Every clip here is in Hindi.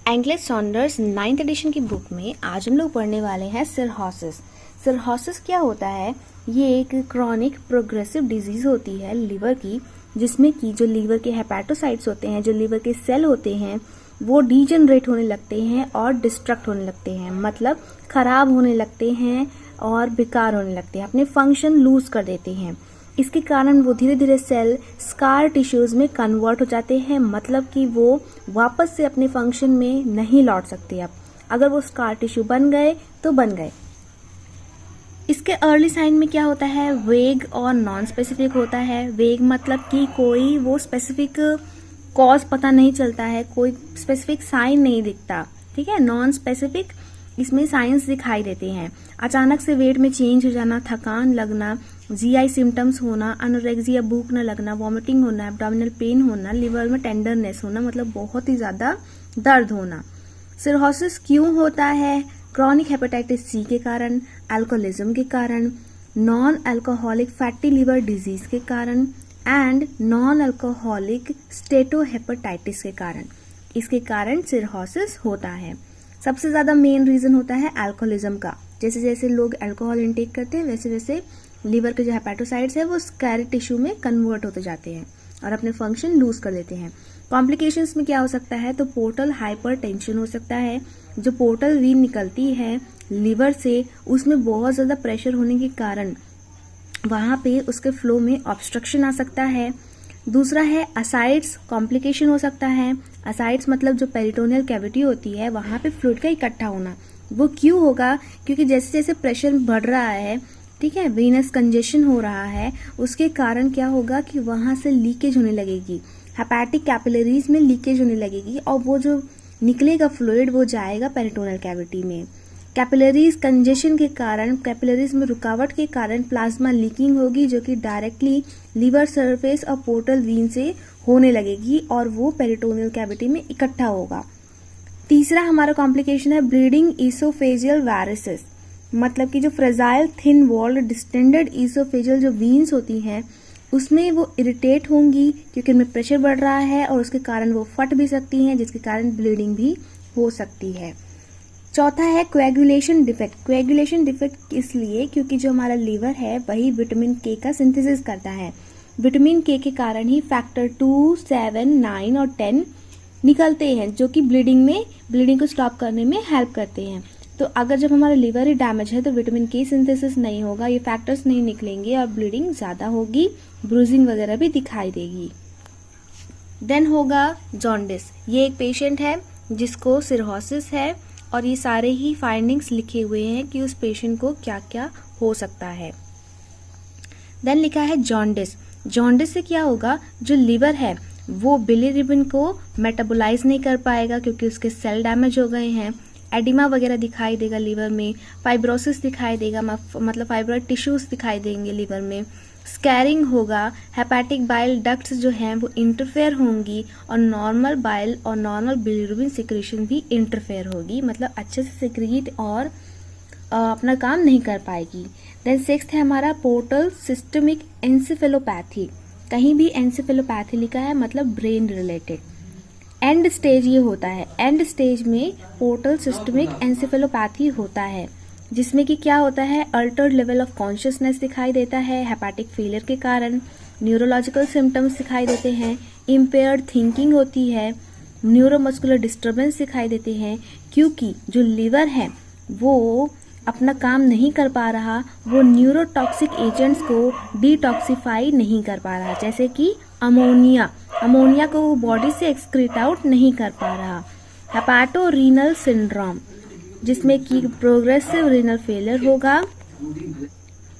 एंगलेस सॉन्डर्स 9th एडिशन की बुक में आज हम लोग पढ़ने वाले हैं सिरहोसिस। सिरहोसिस क्या होता है? ये एक क्रॉनिक प्रोग्रेसिव डिजीज होती है लीवर की, जिसमें कि जो लीवर के हेपेटोसाइट्स होते हैं, जो लीवर के सेल होते हैं, वो डीजनरेट होने लगते हैं और डिस्ट्रक्ट होने लगते हैं, मतलब खराब होने लगते हैं और बेकार होने लगते हैं, अपने फंक्शन लूज कर देते हैं। इसके कारण वो धीरे धीरे सेल स्कार टिश्यूज में कन्वर्ट हो जाते हैं, मतलब कि वो वापस से अपने फंक्शन में नहीं लौट सकते। अब अगर वो स्कार टिश्यू बन गए तो बन गए। इसके अर्ली साइन में क्या होता है? वेग और नॉन स्पेसिफिक होता है। वेग मतलब कि कोई वो स्पेसिफिक कॉज पता नहीं चलता है, कोई स्पेसिफिक साइन नहीं दिखता, ठीक है। नॉन स्पेसिफिक, इसमें साइंस दिखाई देते हैं। अचानक से वेट में चेंज हो जाना, थकान लगना, जीआई सिम्टम्स होना, अनोरेक्सिया, भूख न लगना, वॉमिटिंग होना, एब्डोमिनल पेन होना, लिवर में टेंडरनेस होना, मतलब बहुत ही ज्यादा दर्द होना। सिरहोसिस क्यों होता है? क्रॉनिक हेपेटाइटिस सी के कारण, अल्कोहलिज्म के कारण, non alcoholic fatty liver disease के कारण एंड नॉन अल्कोहलिक स्टेटोहेपेटाइटिस के कारण। इसके कारण सिरहोसिस होता है। सबसे ज्यादा मेन रीजन होता है अल्कोहलिज्म का। जैसे जैसे लोग अल्कोहल इंटेक करते हैं, वैसे वैसे लीवर के जो हेपेटोसाइट्स है वो स्कार टिश्यू में कन्वर्ट होते जाते हैं और अपने फंक्शन लूज कर देते हैं। कॉम्प्लिकेशंस में क्या हो सकता है? तो पोर्टल हाइपरटेंशन हो सकता है। जो पोर्टल वीन निकलती है लीवर से, उसमें बहुत ज्यादा प्रेशर होने के कारण वहां पे उसके फ्लो में ऑब्स्ट्रक्शन आ सकता है। दूसरा है असाइड्स कॉम्प्लिकेशन हो सकता है। असाइड्स मतलब जो पेरिटोनियल कैविटी होती है, वहां पे फ्लूइड का इकट्ठा होना। वो क्यों होगा? क्योंकि जैसे जैसे प्रेशर बढ़ रहा है, ठीक है, वीनस कंजेशन हो रहा है, उसके कारण क्या होगा कि वहां से लीकेज होने लगेगी, हेपेटिक कैपिलरीज में लीकेज होने लगेगी और वो जो निकलेगा फ्लूइड वो जाएगा पेरिटोनियल कैविटी में। कैपिलरीज कंजेशन के कारण, कैपिलरीज में रुकावट के कारण प्लाज्मा लीकिंग होगी, जो कि डायरेक्टली लीवर सरफेस और पोर्टल वीन से होने लगेगी और वो पेरिटोनियल कैविटी में इकट्ठा होगा। तीसरा हमारा कॉम्प्लिकेशन है ब्लीडिंग इसोफेजियल वायरसेस, मतलब कि जो fragile thin walled distended esophageal जो वीन्स होती हैं, उसमें वो इरिटेट होंगी क्योंकि उनमें प्रेशर बढ़ रहा है और उसके कारण वो फट भी सकती हैं, जिसके कारण ब्लीडिंग भी हो सकती है। चौथा है कोएगुलेशन डिफेक्ट। कोएगुलेशन डिफेक्ट इसलिए क्योंकि जो हमारा लीवर है वही विटामिन के का सिंथेसिस करता है। विटामिन के कारण ही फैक्टर 2, 7, 9 और 10 निकलते हैं, जो कि ब्लीडिंग को स्टॉप करने में हेल्प करते हैं। तो अगर जब हमारा लिवर ही डैमेज है तो विटामिन के सिंथेसिस नहीं होगा, ये फैक्टर्स नहीं निकलेंगे और ब्लीडिंग ज्यादा होगी, ब्रूजिंग वगैरह भी दिखाई देगी। देन होगा जॉन्डिस। ये एक पेशेंट है जिसको सिरहोसिस है और ये सारे ही फाइंडिंग्स लिखे हुए हैं कि उस पेशेंट को क्या क्या हो सकता है। देन लिखा है जॉन्डिस। जॉन्डिस से क्या होगा? जो लिवर है वो बिलीरुबिन को मेटाबोलाइज नहीं कर पाएगा क्योंकि उसके सेल डैमेज हो गए हैं। एडिमा वगैरह दिखाई देगा लीवर में, फाइब्रोसिस दिखाई देगा, मतलब फाइब्रोइड टिश्यूज दिखाई देंगे लीवर में, स्कैरिंग होगा, हेपेटिक बाइल डक्ट्स जो हैं वो इंटरफेयर होंगी और नॉर्मल बाइल और नॉर्मल बिलीरुबिन सिक्रीशन भी इंटरफेयर होगी, मतलब अच्छे से सिक्रीट और अपना काम नहीं कर पाएगी। देन सिक्स्थ है हमारा पोर्टल सिस्टमिक एंसेफेलोपैथी। कहीं भी एंसेफेलोपैथी लिखा है मतलब ब्रेन रिलेटेड। एंड स्टेज ये होता है, एंड स्टेज में पोर्टल सिस्टमिक एंसेफेलोपैथी होता है, जिसमें कि क्या होता है? अल्टर्ड लेवल ऑफ कॉन्शियसनेस दिखाई देता है हेपेटिक फेलियर के कारण, न्यूरोलॉजिकल सिम्टम्स दिखाई देते हैं, इम्पेयर्ड थिंकिंग होती है, न्यूरोमस्कुलर डिस्टर्बेंस दिखाई देते हैं, क्योंकि जो लिवर है वो अपना काम नहीं कर पा रहा, वो न्यूरोटॉक्सिक एजेंट्स को डिटॉक्सिफाई नहीं कर पा रहा, जैसे कि अमोनिया को वो बॉडी से एक्सक्रीट आउट नहीं कर पा रहा। हेपेटोरीनल सिंड्रोम, जिसमें कि प्रोग्रेसिव रीनल फेलियर होगा,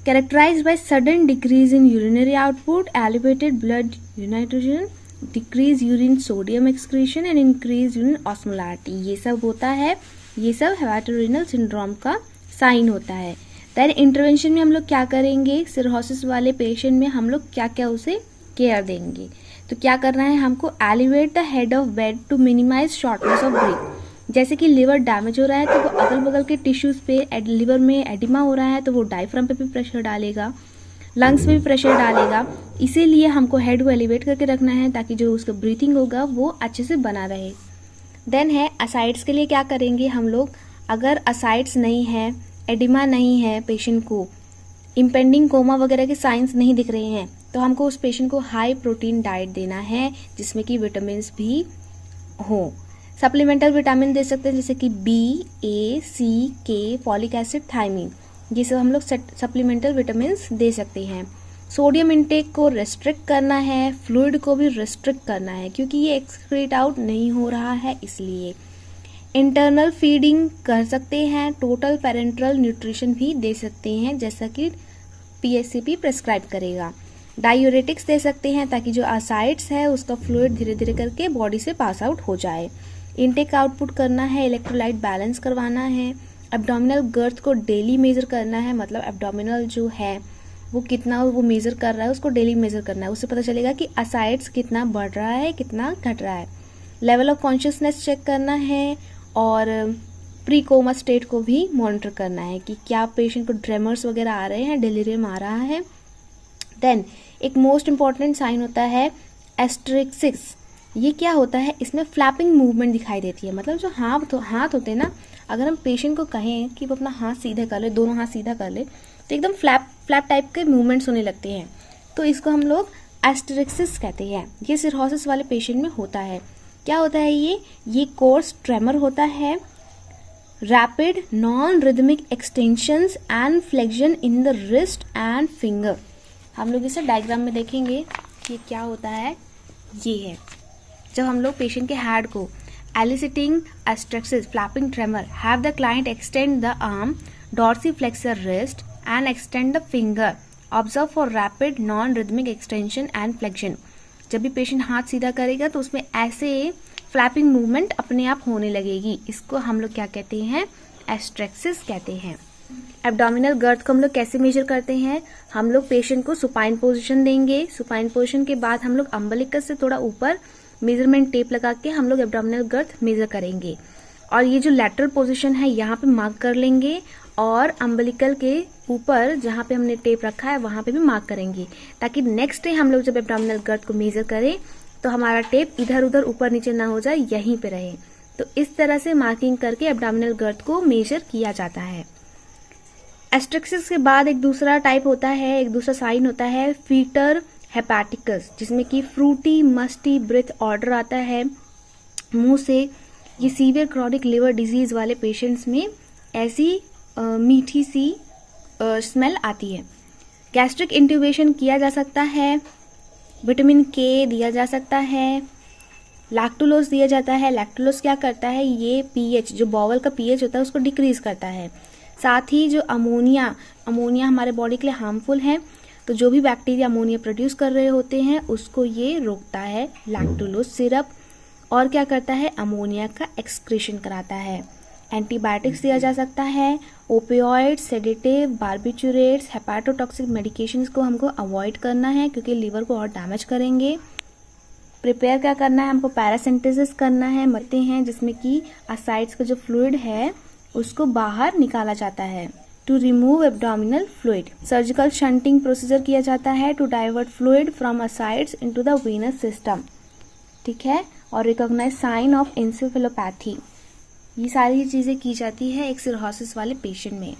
characterized by sudden decrease in urinary output, elevated blood nitrogen, decrease urine sodium excretion and increase urine osmolarity. ये सब होता है, ये सब हेपेटोरीनल सिंड्रोम का साइन होता है। देन इंटरवेंशन में हम लोग क्या करेंगे? सिरहोसिस वाले पेशेंट में हम लोग क्या क्या उसे केयर देंगे? तो क्या करना है हमको? Elevate the head of bed to minimize shortness of breath. जैसे कि लिवर डैमेज हो रहा है तो वो अगल बगल के टिश्यूज पे, लिवर में एडिमा हो रहा है तो वो डायफ्राम पे भी प्रेशर डालेगा, लंग्स में भी प्रेशर डालेगा, इसीलिए हमको हेड को एलिवेट करके रखना है ताकि जो उसका ब्रीथिंग होगा वो अच्छे से बना रहे। देन है असाइड्स के लिए क्या करेंगे हम लोग, अगर असाइड्स नहीं है, एडिमा नहीं है, पेशेंट को इम्पेंडिंग कोमा वगैरह के साइंस नहीं दिख रहे हैं, तो हमको उस पेशेंट को हाई प्रोटीन डाइट देना है जिसमें कि विटामिन भी हो। सप्लीमेंटल विटामिन दे सकते हैं जैसे कि बी, ए, सी, के, फॉलिक एसिड, थायमीन, ये सब हम लोग सप्लीमेंटल विटामिन दे सकते हैं। सोडियम इंटेक को रेस्ट्रिक्ट करना है, फ्लूइड को भी रेस्ट्रिक्ट करना है क्योंकि ये एक्सक्रीट आउट नहीं हो रहा है इसलिए। इंटरनल फीडिंग कर सकते हैं, टोटल पेरेंट्रल न्यूट्रिशन भी दे सकते हैं जैसा कि पीएससीपी प्रेस्क्राइब करेगा। डायूरेटिक्स दे सकते हैं ताकि जो असाइड्स है उसका फ्लूइड धीरे धीरे करके बॉडी से पास आउट हो जाए। इनटेक आउटपुट करना है, इलेक्ट्रोलाइट बैलेंस करवाना है, एब्डोमिनल गर्थ को डेली मेजर करना है, मतलब एब्डोमिनल जो है वो कितना वो मेजर कर रहा है उसको डेली मेजर करना है, उससे पता चलेगा कि असाइड्स कितना बढ़ रहा है कितना घट रहा है। लेवल ऑफ कॉन्शियसनेस चेक करना है और प्री कोमा स्टेट को भी मॉनिटर करना है कि क्या पेशेंट को ट्रेमर्स वगैरह आ रहे हैं, डिलीरियम आ रहा है। देन एक मोस्ट इंपॉर्टेंट साइन होता है एस्ट्रिक्सिस। ये क्या होता है, इसमें फ्लैपिंग मूवमेंट दिखाई देती है, मतलब जो हाथ होते हैं ना, अगर हम पेशेंट को कहें कि वो अपना हाथ सीधा कर ले, दोनों हाथ सीधा कर ले, तो एकदम फ्लैप टाइप के मूवमेंट्स होने लगते हैं, तो इसको हम लोग एस्ट्रिक्सिस कहते हैं। ये सिरहोसिस वाले पेशेंट में होता है। क्या होता है ये कोर्स ट्रेमर होता है, rapid non rhythmic extensions and flexion in the wrist and finger. हम लोग इसे डायग्राम में देखेंगे कि क्या होता है। ये है जब हम लोग पेशेंट के हेड को eliciting astraxis flapping tremor, have the client extend the arm, dorsiflexor wrist and extend the finger. Observe for rapid non-rhythmic extension and flexion. जब भी पेशेंट हाथ सीधा करेगा तो उसमें ऐसे फ्लैपिंग मूवमेंट अपने आप होने लगेगी, इसको हम लोग क्या कहते हैं, एस्ट्रेक्सिस कहते हैं। एब्डोमिनल गर्थ को हम लोग कैसे मेजर करते हैं, हम लोग पेशेंट को सुपाइन पोजीशन देंगे, सुपाइन पोजीशन के बाद हम लोग अम्बलिकस से थोड़ा ऊपर मेजरमेंट टेप लगा के हम लोग एब्डोमिनल गर्थ मेजर करेंगे, और ये जो लैटरल पोजीशन है यहाँ पे मार्क कर लेंगे और अम्बलिकल के ऊपर जहाँ पे हमने टेप रखा है वहाँ पे भी मार्क करेंगे, ताकि नेक्स्ट डे हम लोग जब एब्डोमिनल गर्थ को मेजर करें तो हमारा टेप इधर उधर ऊपर नीचे ना हो जाए, यहीं पे रहे। तो इस तरह से मार्किंग करके एब्डोमिनल गर्थ को मेजर किया जाता है। एस्ट्रिक्सिस के बाद एक दूसरा टाइप होता है, एक दूसरा साइन होता है फीटर हेपेटिकस, जिसमें कि फ्रूटी मस्टी ब्रेथ ऑर्डर आता है मुंह से। ये सीवियर क्रॉनिक लिवर डिजीज वाले पेशेंट्स में ऐसी मीठी सी स्मेल आती है। गैस्ट्रिक इंट्यूबेशन किया जा सकता है, विटामिन के दिया जा सकता है, लैक्टुलोज दिया जाता है। लैक्टुलोज क्या करता है, ये पीएच जो बॉवल का पीएच होता है उसको डिक्रीज करता है। साथ ही जो अमोनिया हमारे बॉडी के लिए हार्मफुल है, तो जो भी बैक्टीरिया अमोनिया प्रोड्यूस कर रहे होते हैं उसको ये रोकता है लैक्टुलोज सिरप। और क्या करता है, अमोनिया का एक्सक्रीशन कराता है। एंटीबायोटिक्स दिया जा सकता है, ओपियोइड, सेडेटिव, बार्बिचुरेट्स, हेपाटोटॉक्सिक मेडिकेशंस को हमको अवॉइड करना है क्योंकि लीवर को और डैमेज करेंगे। प्रिपेयर क्या करना है, हमको पैरासिंथेसिस करना है, मरते हैं जिसमें कि असाइड्स का जो फ्लूइड है उसको बाहर निकाला जाता है to remove abdominal fluid. Surgical shunting procedure किया जाता है to divert fluid from ascites into the venous system, ठीक है। और रिकॉग्नाइज साइन ऑफ एंसेफेलोपैथी, ये सारी चीजें की जाती है एक सिरहोसिस वाले पेशेंट में।